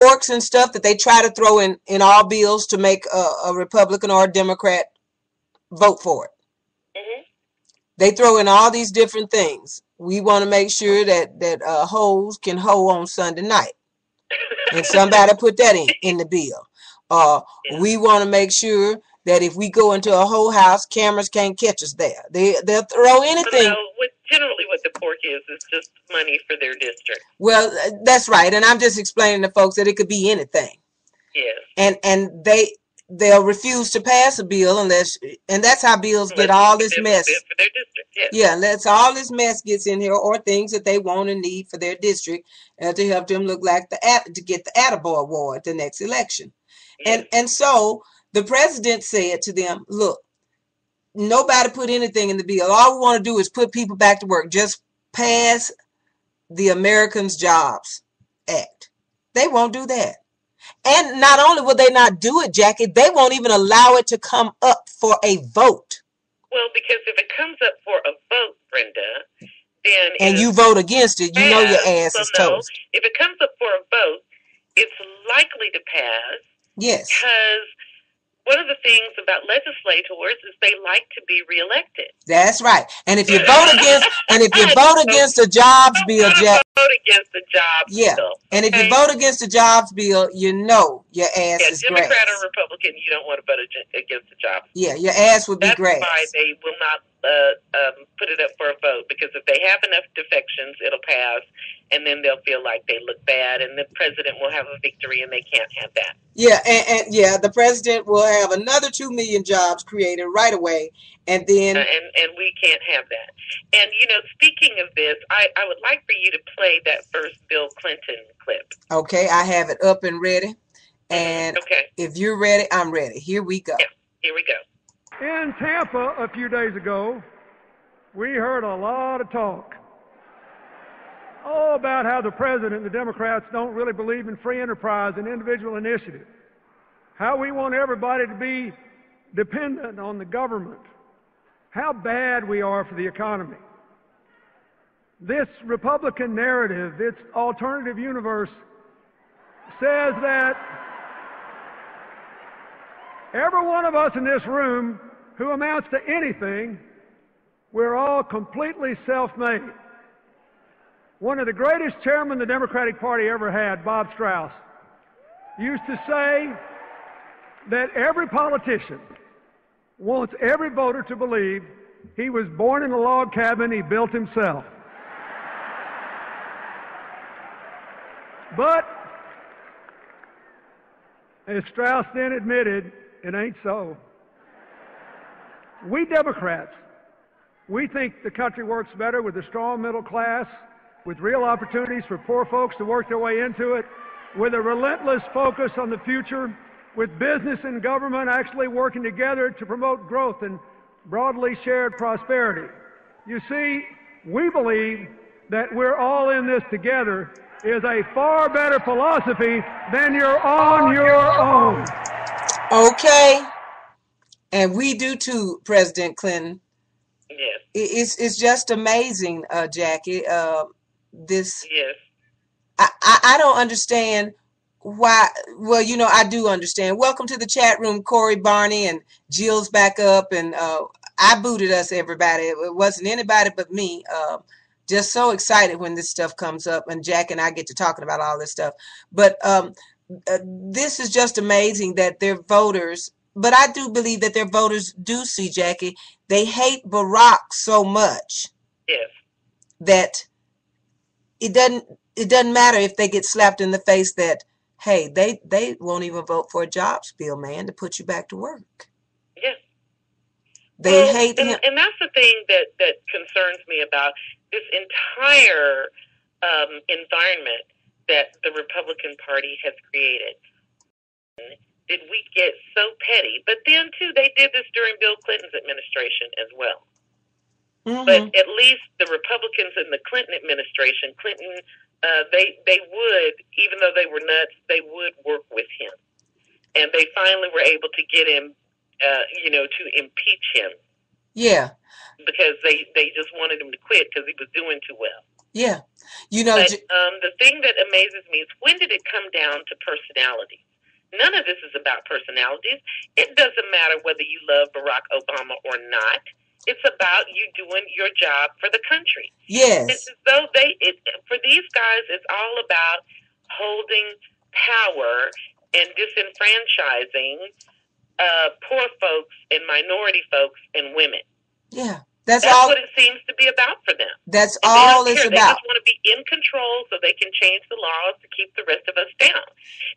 forks and stuff that they try to throw in all bills to make a Republican or a Democrat vote for it. Mm-hmm. They throw in all these different things. We want to make sure that hoes can hoe on Sunday night. And somebody put that in the bill. We want to make sure that if we go into a whole house, cameras can't catch us there. They'll throw anything. No, generally what the pork is just money for their district. Well, that's right. And I'm just explaining to folks that it could be anything. Yes. And they'll refuse to pass a bill and that's how bills get all this mess. For their district, yes. Yeah, unless all this mess gets in here, or things that they want and need for their district to help them look like to get the Attaboy Award at the next election. Yes. And so the president said to them, look, nobody put anything in the bill. All we want to do is put people back to work. Just pass the Americans Jobs Act. They won't do that. And not only will they not do it, Jackie, they won't even allow it to come up for a vote. Well, because if it comes up for a vote, Brenda, then... And you vote against it, you know your ass is toast. If it comes up for a vote, it's likely to pass. Yes. Because one of the things about legislators is they like to be reelected. That's right. And if you vote against a jobs bill, Jack, vote against the jobs bill. And if you vote against the jobs bill, you know your ass is grass. Democrat or Republican, you don't want to vote against the jobs bill. Yeah, your ass would be grass. That's why they will not put it up for a vote, because if they have enough defections, it'll pass, and then they'll feel like they look bad, and the president will have a victory, and they can't have that. Yeah, and the president will have another 2 million jobs created right away, and then... And we can't have that. And, speaking of this, I would like for you to play that first Bill Clinton clip. Okay, I have it up and ready. And if you're ready, I'm ready. Here we go. Yeah, here we go. In Tampa a few days ago, we heard a lot of talk about how the president and the Democrats don't really believe in free enterprise and individual initiative, how we want everybody to be dependent on the government, how bad we are for the economy. This Republican narrative, its alternative universe, says that every one of us in this room who amounts to anything, we're all completely self-made. One of the greatest chairmen the Democratic Party ever had, Bob Strauss, used to say that every politician wants every voter to believe he was born in a log cabin he built himself. But, as Strauss then admitted, it ain't so. We Democrats, we think the country works better with a strong middle class, with real opportunities for poor folks to work their way into it, with a relentless focus on the future, with business and government actually working together to promote growth and broadly shared prosperity. You see, we believe that we're all in this together is a far better philosophy than you're on your own. Okay. And we do too, President Clinton. Yes. It's just amazing, Jackie. This. Yes. I don't understand why. Well, I do understand. Welcome to the chat room, Corey, Barney, and Jill's back up. And I booted us, everybody. It wasn't anybody but me. Just so excited when this stuff comes up, and Jack and I get to talking about all this stuff. But this is just amazing that their voters. But I do believe that their voters do see, Jackie. They hate Barack so much. Yes. That it doesn't matter if they get slapped in the face that, hey, they won't even vote for a jobs bill, man, to put you back to work. Yes. They hate him. And that's the thing that concerns me about this entire environment that the Republican Party has created. Did we get so petty? But then, too, they did this during Bill Clinton's administration as well. Mm-hmm. But at least the Republicans in the Clinton administration, they would, even though they were nuts, they would work with him. And they finally were able to get him, to impeach him. Yeah. Because they just wanted him to quit because he was doing too well. Yeah. You know, But the thing that amazes me is, when did it come down to personalities? None of this is about personalities. It doesn't matter whether you love Barack Obama or not. It's about you doing your job for the country. yes. It's as though for these guys, it's all about holding power and disenfranchising poor folks and minority folks and women. Yeah. That's all. what it seems to be about for them. That's and all they it's They about. just want to be in control so they can change the laws to keep the rest of us down.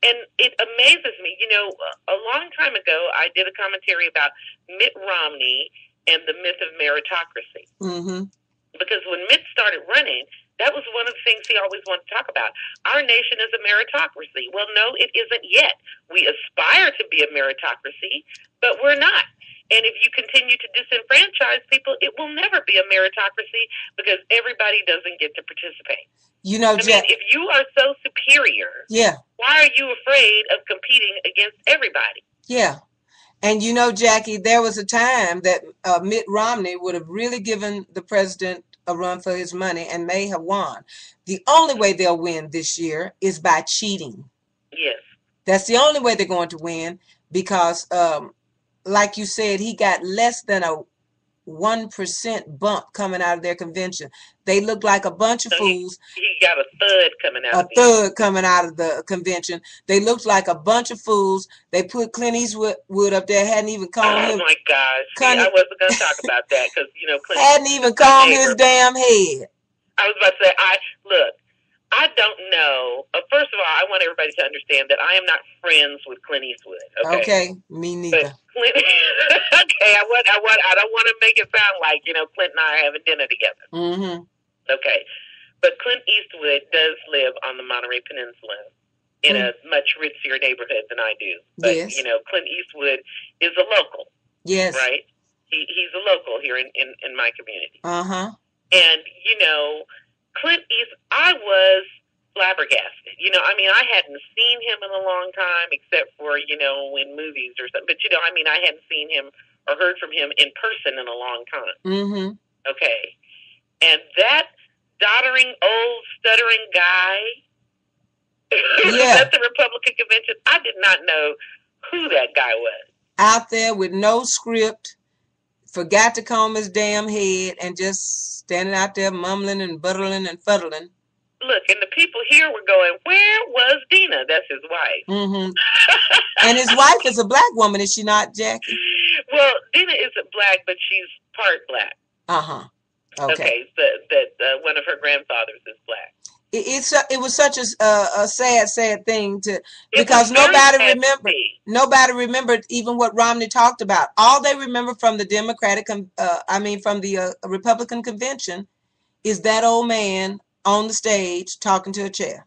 And it amazes me. You know, a long time ago, I did a commentary about Mitt Romney and the myth of meritocracy. Mm-hmm. Because when Mitt started running, that was one of the things he always wanted to talk about. Our nation is a meritocracy. Well, no, it isn't yet. We aspire to be a meritocracy, but we're not. And if you continue to disenfranchise people, it will never be a meritocracy, because everybody doesn't get to participate. You know, I mean, if you are so superior, yeah, why are you afraid of competing against everybody? Yeah. And you know, Jackie, there was a time that Mitt Romney would have really given the president a run for his money and may have won. The only way they'll win this year is by cheating. Yes. That's the only way they're going to win, because like you said, he got less than a 1% bump coming out of their convention. They look like a bunch of fools. He got a thud coming out. A thud coming out of the convention. They looked like a bunch of fools. They put Clint Eastwood up there, hadn't even combed him. Oh my gosh! See, I wasn't going to talk about that, because you know, Clint hadn't even combed his damn head. I was about to say, I don't know. First of all, I want everybody to understand that I am not friends with Clint Eastwood. Okay, me neither. But Clint, okay, I don't want to make it sound like, you know, Clint and I are having dinner together. Mm-hmm. Okay, but Clint Eastwood does live on the Monterey Peninsula in a much richer neighborhood than I do. But yes. You know, Clint Eastwood is a local. Yes. Right. He's a local here in my community. Uh-huh. And you know, Clint Eastwood, I was flabbergasted. You know, I mean, I hadn't seen him in a long time, except for, you know, in movies or something. But, you know, I mean, I hadn't seen him or heard from him in person in a long time. Mm-hmm. Okay. And that doddering, old, stuttering guy at the Republican convention, I did not know who that guy was. Out there with no script, forgot to comb his damn head, and just standing out there mumbling and buttling and fuddling. Look, and the people here were going, where was Dina? That's his wife. Mm-hmm. And his wife is a black woman, is she not, Jackie? Well, Dina isn't black, but she's part black. Uh-huh. Okay. That one of her grandfathers is black. It was such a sad thing because nobody remembered even what Romney talked about. All they remember from the from the Republican convention is that old man on the stage talking to a chair.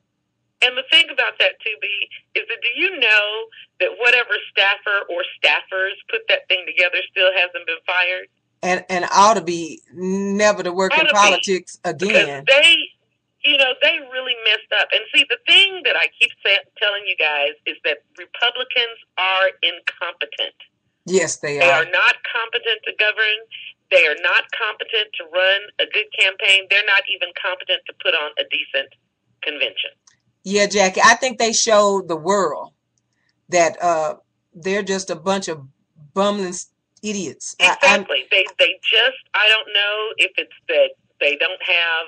And the thing about that, too, B, is that do you know that whatever staffer or staffers put that thing together still hasn't been fired? And ought to be never to work in politics again. Because they really messed up. And see, the thing that I keep telling you guys is that Republicans are incompetent. Yes, they are. They are not competent to govern. They are not competent to run a good campaign. They're not even competent to put on a decent convention. Yeah, Jackie, I think they showed the world that they're just a bunch of bumbling idiots. Exactly. I don't know if it's that they don't have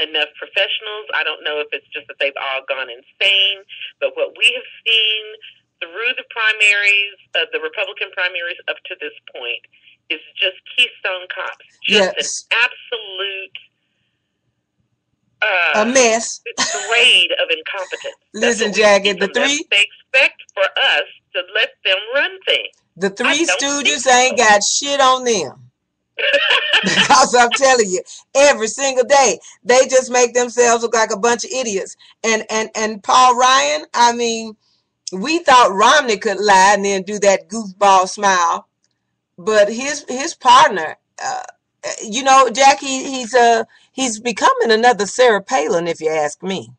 enough professionals. I don't know if it's just that they've all gone insane. But what we have seen through the primaries, the Republican primaries up to this point, is just Keystone Cops. Just an absolute a mess. Parade of incompetence. Listen, Jackie, they expect for us to let them run things. The Three Stooges ain't got shit on them. Because I'm telling you, every single day they just make themselves look like a bunch of idiots. And Paul Ryan, I mean, we thought Romney could lie and then do that goofball smile, but his partner, Jackie, he's becoming another Sarah Palin, if you ask me.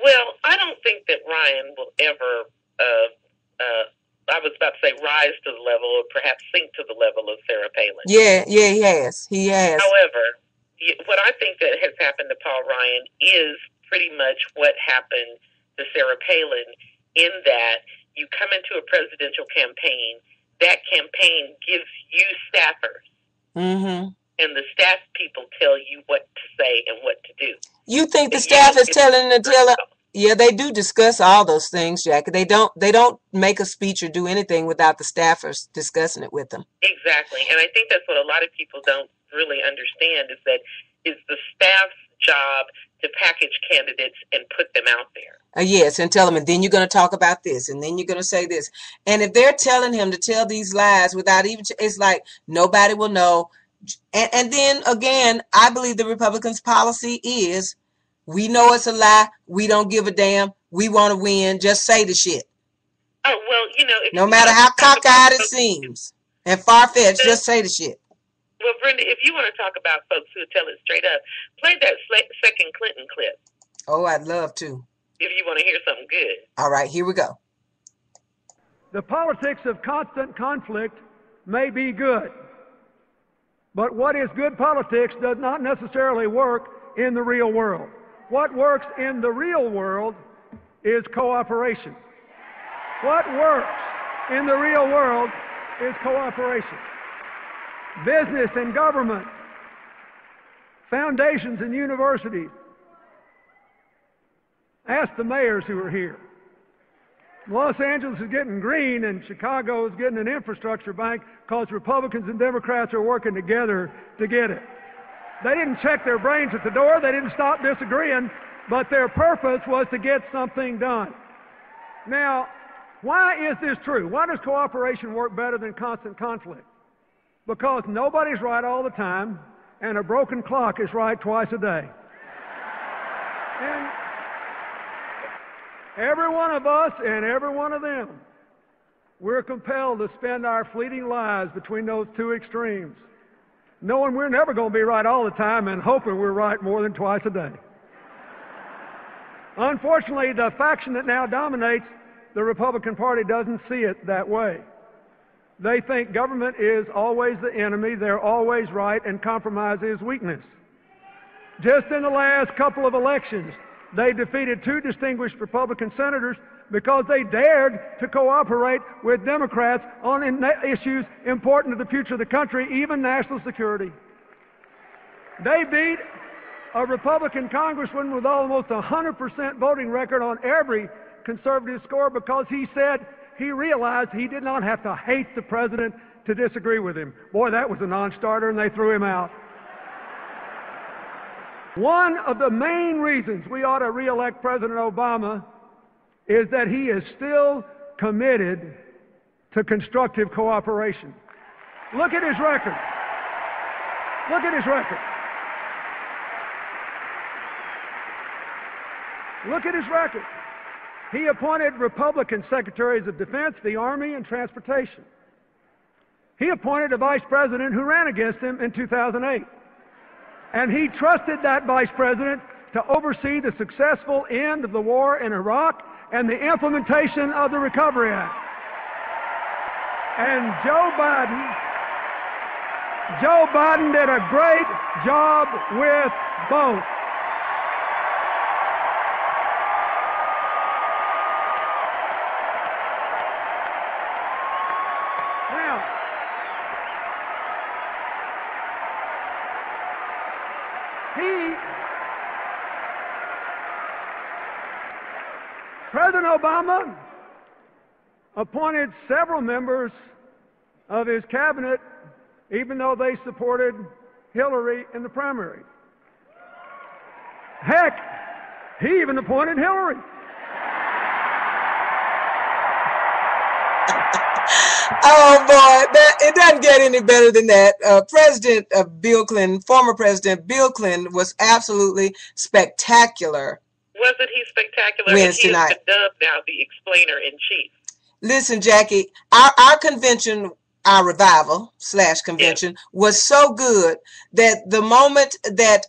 Well, I don't think that Ryan will ever I was about to say rise to the level, or perhaps sink to the level of Sarah Palin. Yeah, he has. He has. However, what I think that has happened to Paul Ryan is pretty much what happened to Sarah Palin, in that you come into a presidential campaign, that campaign gives you staffers, and the staff people tell you what to say and what to do. You think the staff is telling them to tell them? Yeah, they do discuss all those things, Jackie. They don't make a speech or do anything without the staffers discussing it with them. Exactly, and I think that's what a lot of people don't really understand, is that it's the staff's job to package candidates and put them out there. Yes, and tell them, and then you're going to talk about this, and then you're going to say this. And if they're telling him to tell these lies without even, it's like nobody will know. And then again, I believe the Republicans' policy is, we know it's a lie. We don't give a damn. We want to win. Just say the shit. Oh, well, you know, no matter how cockeyed it seems and far-fetched, just say the shit. Well, Brenda, if you want to talk about folks who tell it straight up, play that second Clinton clip. Oh, I'd love to. If you want to hear something good. All right, here we go. The politics of constant conflict may be good, but what is good politics does not necessarily work in the real world. What works in the real world is cooperation. What works in the real world is cooperation. Business and government, foundations and universities. Ask the mayors who are here. Los Angeles is getting green and Chicago is getting an infrastructure bank because Republicans and Democrats are working together to get it. They didn't check their brains at the door. They didn't stop disagreeing, but their purpose was to get something done. Now, why is this true? Why does cooperation work better than constant conflict? Because nobody's right all the time, and a broken clock is right twice a day. And every one of us and every one of them, we're compelled to spend our fleeting lives between those two extremes, knowing we're never going to be right all the time and hoping we're right more than twice a day. Unfortunately, the faction that now dominates the Republican Party doesn't see it that way. They think government is always the enemy, they're always right, and compromise is weakness. Just in the last couple of elections, they defeated 2 distinguished Republican senators because they dared to cooperate with Democrats on issues important to the future of the country, even national security. They beat a Republican congressman with almost 100% voting record on every conservative score because he said he realized he did not have to hate the president to disagree with him. Boy, that was a non-starter, and they threw him out. One of the main reasons we ought to re-elect President Obama is that he is still committed to constructive cooperation. Look at his record. Look at his record. Look at his record. He appointed Republican Secretaries of Defense, the Army, and Transportation. He appointed a vice president who ran against him in 2008. And he trusted that vice president to oversee the successful end of the war in Iraq and the implementation of the Recovery Act. And Joe Biden did a great job with both. President Obama appointed several members of his cabinet even though they supported Hillary in the primary. Heck, he even appointed Hillary. Oh boy, it doesn't get any better than that. Former President Bill Clinton was absolutely spectacular. Wasn't he spectacular? Wednesday night. He is dubbed now the explainer-in-chief. Listen, Jackie, our convention, our revival / convention was so good that the moment that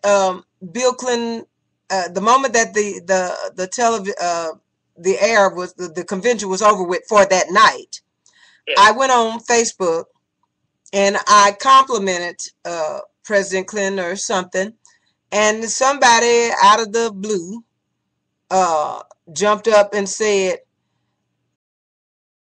Bill Clinton, the moment that the convention was over with for that night, I went on Facebook and I complimented President Clinton or something, and somebody out of the blue jumped up and said,